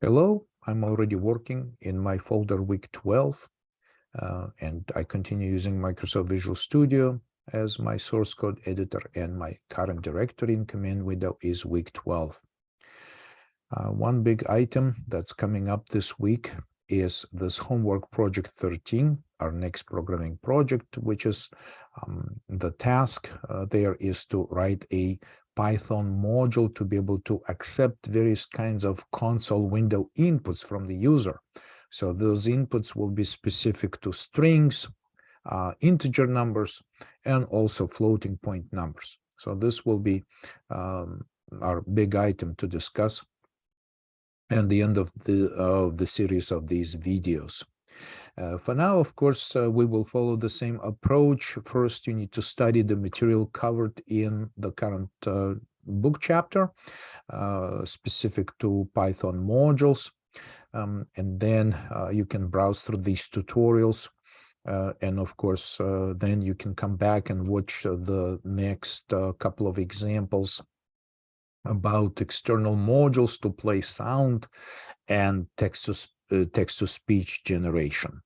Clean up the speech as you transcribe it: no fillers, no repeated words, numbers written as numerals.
Hello, I'm already working in my folder week 12, and I continue using Microsoft Visual Studio as my source code editor, and my current directory in command window is week 12. One big item that's coming up this week is this homework project 13, our next programming project, which is the task there is to write a Python module to be able to accept various kinds of console window inputs from the user. So those inputs will be specific to strings, integer numbers, and also floating point numbers. So this will be our big item to discuss and the end of the series of these videos. For now, of course, we will follow the same approach. First, you need to study the material covered in the current book chapter, specific to Python modules. And then you can browse through these tutorials. And of course, then you can come back and watch the next couple of examples about external modules to play sound and text-to-speech generation.